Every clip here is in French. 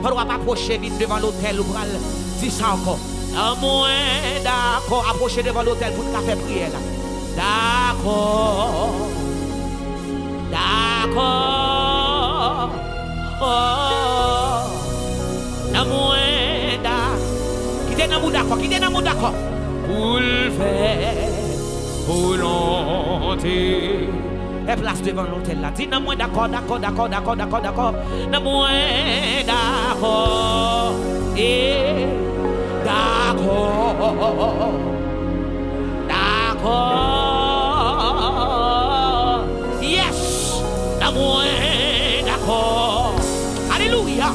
On ne doit pas approcher vite devant l'hôtel ou pral. Dis ça encore. À moins d'accord, approcher devant l'hôtel pour nous faire prière là. D'accord. D'accord. Oh. À moins d'accord. Qui est dans d'accord? Qui est dans d'accord? Pour le faire volonté. Et place devant l'hôtel là. Dis non moins d'accord, d'accord, d'accord, d'accord, d'accord, d'accord. Non moins d'accord. Et d'accord. D'accord. Yes. Non moins d'accord. Alléluia.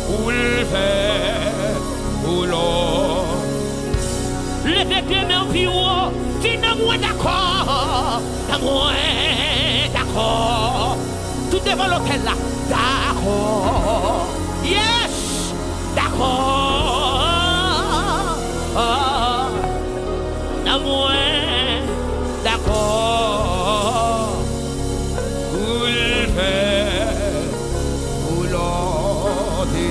Pour le faire volonté. Levez tes mains plus haut. Dis non moins d'accord. Non moins d'accord. Tout devant l'hôtel là. D'accord. Yes. D'accord. Non moins d'accord. Pour le faire volonté.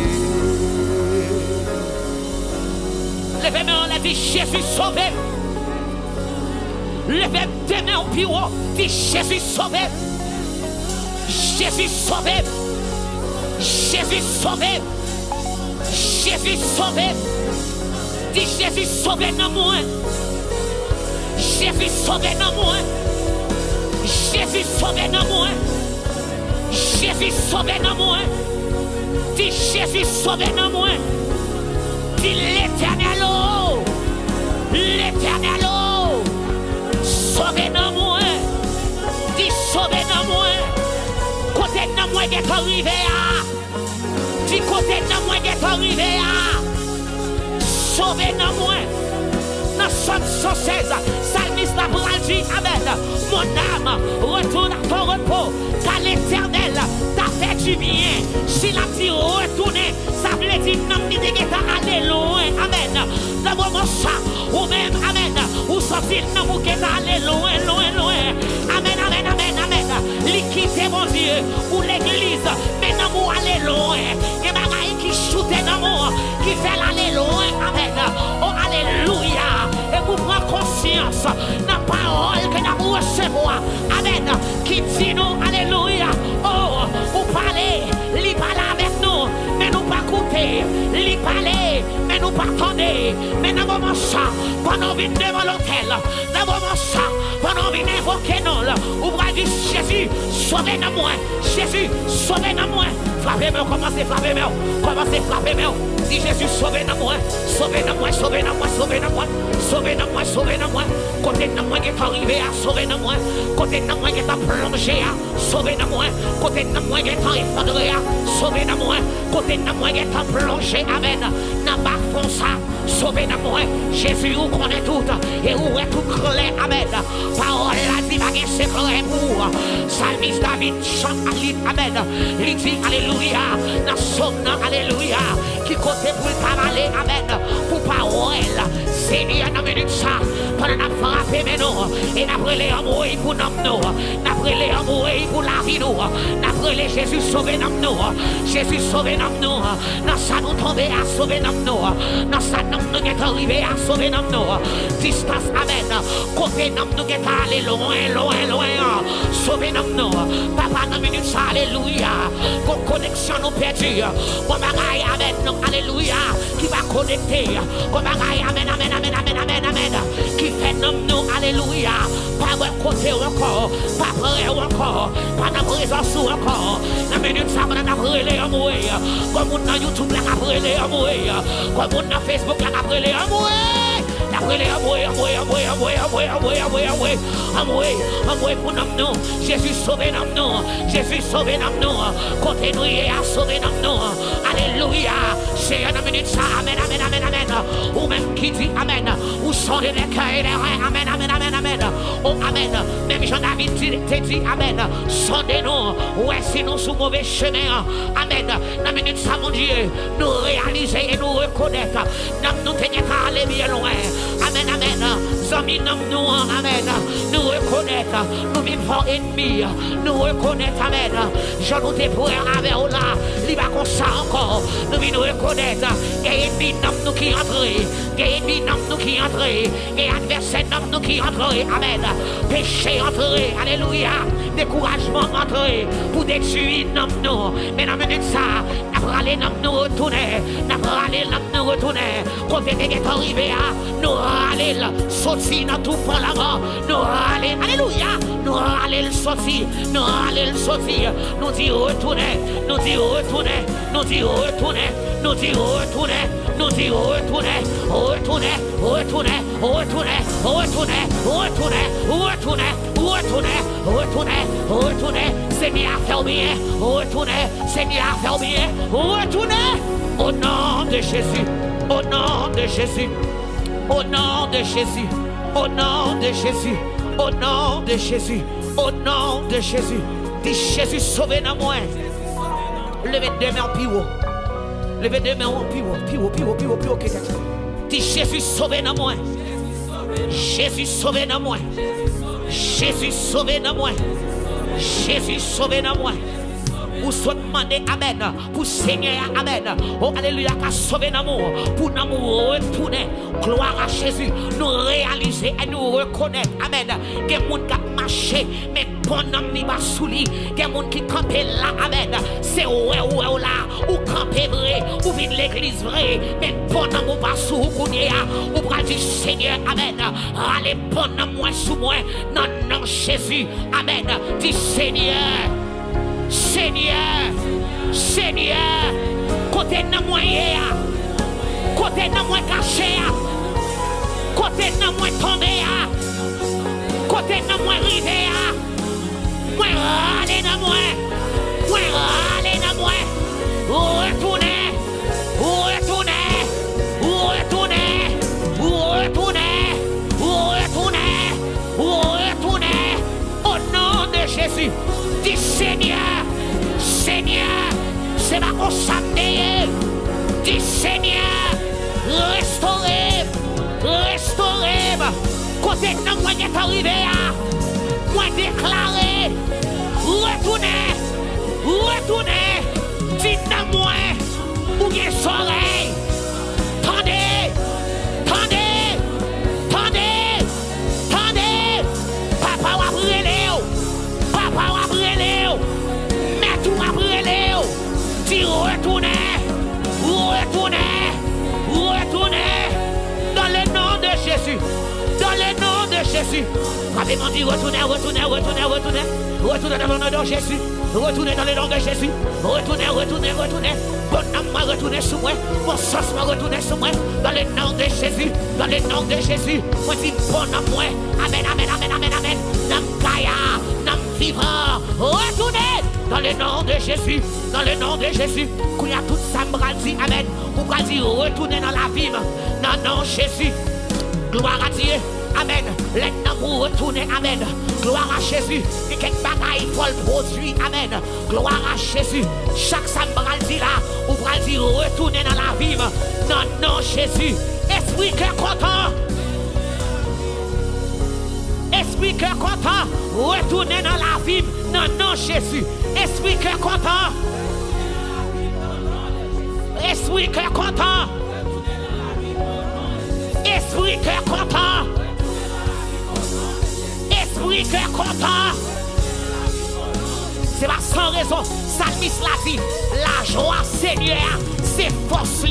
Levez mains, on a dit Jésus sauvé. Levez tes mains au plus haut. Dis Jésus sauvé. Jésus sauvé. Jésus sauvé. Jésus sauvé. Dis Jésus sauvé non moins. Jésus sauvé non moins. Jésus sauvé non moins. Jésus sauvé non moins. Dis Jésus sauvé non moins. Dis l'éternel oh. L'éternel oh. Sauvé non moins. Dis sauvé non moins. Côté non moins qui est arrivé à. Dis côté non moins qui est arrivé à. Sauvé non moins. Dans Somme 116, Salmiste la dit amen. Mon âme retourne à ton repos, car l'Éternel t'a fait du bien. S'il a dit retourner, ça veut dire non, il dit que t'as allé loin. Amen. Dans mon ça, ou même amen. Ou sortir non, ou que t'as allé loin, loin, loin. Amen, amen, amen, amen. L'équité, mon Dieu, ou l'église, mais non, ou aller loin. Et bagaille qui choute dans moi, qui fait aller loin. Amen. Oh, alléluia. Et vous prenez conscience de la parole que nous recevons. Amen. Qui dit nous, alléluia. Oh, vous parlez, lui parle avec nous, mais nous pas couper. Lui parler, mais nous pas attendre. Mais dans moment ça, pendant qu'on vient devant l'hôtel, dans moment ça, pendant qu'on vient invoquer nous, vous pouvez dire Jésus, sauvez-nous moi. Jésus, sauvez-nous moi. Frappez-moi, commencez, frappez-moi. Commencez, frappez-moi. Dis Jésus, sauvez-nous moi. Sauvez-nous moi, sauvez-nous moi, sauvez-nous moi. Sauvez-nous-moi, sauvez-nous-moi. Côté de moi qui est arrivé à sauver-nous-moi. Côté de moi qui est plongé à sauver-nous-moi. Côté de moi qui est effondré à sauver-nous-moi. Côté de moi qui est plongé, amen. N'a pas fait ça, sauver-nous-moi. Jésus, vous connaissez tout et où est tout clair, amen. Parole la dit, c'est clair pour. Salmiste David chante à l'île, amen. Il dit, alléluia. Dans son nom, alléluia. Qui côté pour le parler, amen. Pour parole, Seigneur, dans minute ça, pendant qu'on a frappé mais nous, et d'après les amours pour nous, d'après les amours pour la vie nous, d'après les Jésus sauvé nous, Jésus sauvé nous, dans ça nous tomber à sauver nous, dans ça nous est arrivé à sauver nous, distance amen, côté nous est allé loin, loin, loin, sauver nous, papa dans minute ça, alléluia, qu'on connexion nous perdue, qu'on bagaille amen, alléluia, qui va connecter, qu'on bagaille amen, amen, amen, amen, amen, amen, qui fait nous, alléluia, pas de côté encore, pas près encore, pas de présence encore, dans minute ça, on a brûlé à mourir, comme on a YouTube, là, on a brûlé à mourir, comme on a Facebook, là, on a brûlé à mourir. Pour nous, Jésus sauvé nous, Jésus sauvé nous, côté nous a sauvé nous, alléluia, c'est une minute ça, amen, amen, amen, amen, ou même qui dit amen, ou sont les cœurs et les reins, amen, amen, amen, amen, oh amen, même Jean-David te dit amen, sondez-nous, ouais, si nous sous mauvais chemin, amen, dans minute ça, mon Dieu, nous réaliser et nous reconnaître, nous tenir qu'à aller bien loin. Amen, amen. Zami nous, amen. Nous reconnaissons. reconnaître, nous vivons ennemis, nous reconnaître, amen. Je nous dépouille avec là, il va comme ça encore, nous venons reconnaître, qu'il y a ennemi nous qui entrent, qu'il y a ennemi nous qui entrent, et adversaire nous qui entrent, amen. Péché entrez, alléluia, découragement entrez, pour détruire nous, mais dans minute ça, nous aller nous retourner, nous retourner, quand tu es arrivé à nous aller, sortir dans tout point là-bas, nous aller, alléluia, nous aller sortir, nous aller sortir, nous dire retourner, nous dire retourner, nous dire retourner, nous dire retourner, nous dire retourner, retourner, retourner, retourner, retourner, retourner, retourner, retourner, retourner, retourner, Seigneur a fait bien, retourner, Seigneur a fait bien, retourner, au nom de Jésus, au nom de Jésus, au nom de Jésus, au nom de Jésus, au nom de Jésus, au nom de Jésus, dis Jésus sauvé dans moi, levez deux mains en pio. Levez deux mains en pio, dis Jésus sauvé dans moi. Jésus sauvé dans moi. Jésus sauvé dans moi. Jésus sauvé dans moi. Pour se demander amen. Pour Seigneur amen. Oh alléluia, qu'a sauvé l'amour. Pour l'amour retourner. Gloire à Jésus. Nous réaliser et nous reconnaître. Amen. Que les gens qui marché, mais bon homme n'est pas sous lui. Que les gens qui campent là. Amen. C'est ouais là. Ou camper vrai. Ou vide l'église vrai. Mais bon homme pas sous vous. Ou bras du Seigneur. Amen. Allez bon homme moins sous moi. Non, non, Jésus. Amen. Dis Seigneur. Seigneur, Seigneur, côté de moi, côté de moi caché, côté de moi tombé, côté de moi rivé, moi râler dans moi, râler dans moi, retourner, retourner, retourner, retourner, retourner, retourner, au nom de Jésus, dis Seigneur. Seigneur, c'est ma consamnée. Dis Seigneur, restaurez, restaurez. Côté de moi qui est arrivé, moi déclaré, retournez, retournez. Dites moi, ouvrez les oreilles. Tendez, tendez, tendez, tendez. Papa va brûler, papa va brûler. Tout va brûler. Dis retournez, retournez, retournez. Dans le nom de Jésus. Dans le nom de Jésus. Rappelez-moi, dit retournez, retournez, retournez, retournez. Retournez dans le nom de Jésus. Retournez dans le nom de Jésus. Retournez, retournez, retournez. Bon âme, moi retournez sur moi. Mon sens, moi retournez sur moi. Dans le nom de Jésus. Dans le nom de Jésus. Moi dis bon âme, moi. Amen, amen, amen, amen, amen. Nam kaya, nam vivant. Retournez. Dans le nom de Jésus, dans le nom de Jésus, qu'il y a tout ça, dit amen. Vous pouvez dire retourner dans la vie, dans le nom de Jésus. Gloire à Dieu, amen. Maintenant vous retournez, amen. Gloire à Jésus. Et quelques bagailles faut le produire, amen. Gloire à Jésus. Chaque sambral dit là, vous pouvez dire retourner dans la vie, dans le nom de Jésus. Esprit cœur content. Esprit cœur content, retournez dans la vie, dans le nom de Jésus. Esprit cœur content. Esprit cœur content. Esprit cœur content. Esprit cœur content. C'est pas sans raison. Salmiste l'a dit. La joie, Seigneur, c'est force.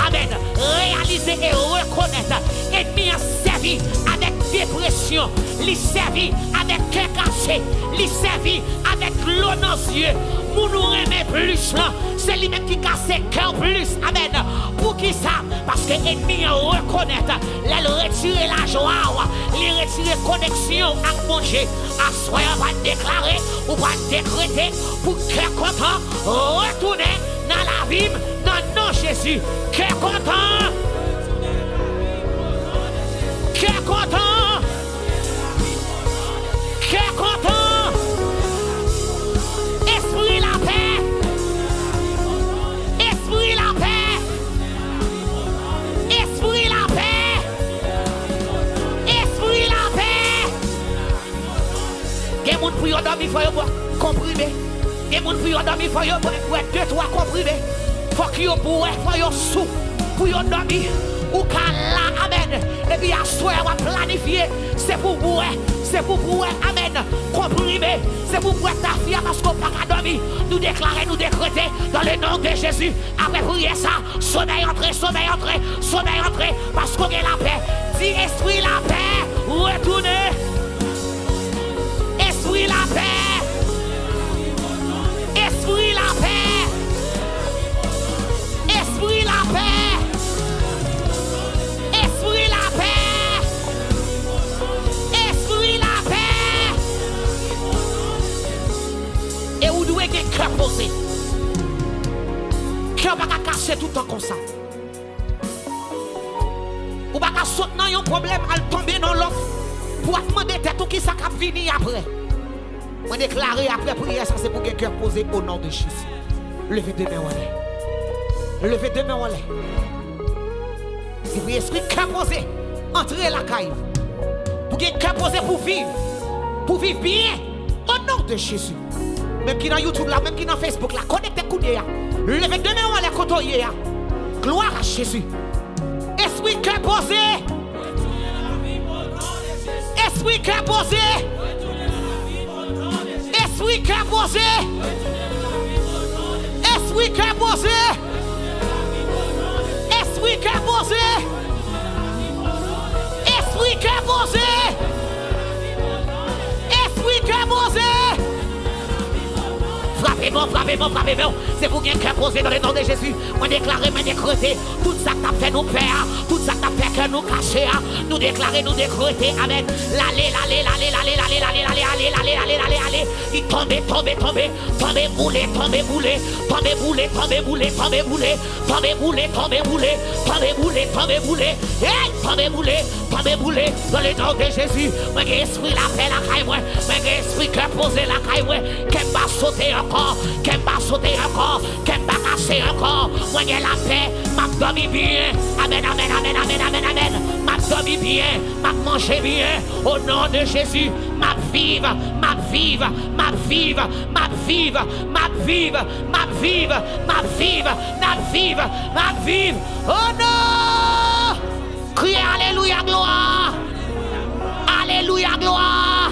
Amen. Réaliser et reconnaître. Ennemi a servi avec dépression. Il servi avec cœur cassé. Il servi avec l'eau dans les yeux. Pour nous aimer plus, c'est lui-même qui casse le cœur plus. Amen. Pour qui ça? Parce que l'ennemi reconnaître. Il retire la joie. Il retire la connexion avec mon Dieu. À soi, on va déclarer, on va décréter pour cœur content. Retourner dans la vie, dans le nom de Jésus. Cœur content. Cœur content. Cœur content. Esprit la paix. Esprit la paix. Esprit la paix. Esprit la paix. gens qui ont dormi, il faut comprimer. Il y a des gens qui ont dormi, il faut 2-3 comprimés. Il faut qu'ils soient sous pour dormir. Ou là, amen. Et puis à soi, on va planifier. C'est pour vous, amen. Comprimé. C'est pour vous ta fille parce qu'on n'a pas dormi. Nous déclarer, nous décréter dans le nom de Jésus. Après prier ça, sommeil entré, sommeil entré, sommeil entré. Parce qu'on a la paix. Dis esprit la paix, retournez. Esprit la paix. Esprit la paix. Esprit la paix. Esprit la paix. Esprit la paix. Et vous devez être cœur posé. Cœur va cacher tout le temps comme ça. Ou pas sauter dans un problème, à tomber dans l'autre. Pour demander tout qui ça va venir après. Je déclare après prière, ça c'est pour que cœur posé au nom de Jésus. Levez deux mains en l'air. Levez deux mains en l'air. Si vous esprit cœur posé, entrez la caille. Pour que cœur posé pour vivre bien, au nom de Jésus. Même qui dans YouTube là, même qui dans Facebook là, connectez coude là. Levez deux mains en l'air quand on y est. Gloire à Jésus. Esprit cœur posé. Esprit cœur posé. Esprit cœur posé. Esprit cœur posé. Esprit cœur posé. Esprit cœur posé. Esprit cœur posé. Frappez-moi, frappez-moi, frappez-moi. C'est vous qui êtes cœur posé dans le nom de Jésus. Moi déclarer, moi décréter. Tout ça qui a fait nous perdre. Tout ça qui a fait que nous cacher. Nous déclarer, nous décréter. Amen. L'allez. Il tombe. Tombe boulé. Hey, tombe boulé. Dans le nom de Jésus. Moi esprit la paix la caille. Moi esprit cœur posé la caille. Qu'elle va sauter encore. Qu'elle va sauter encore. Qu'elle va casser encore. Moi j'ai la paix. M'a dormi bien. Amen. M'a dormi bien. M'a mangé bien. Au nom de Jésus. M'a vive. Oh non! Criez Alléluia, gloire! Alléluia, gloire!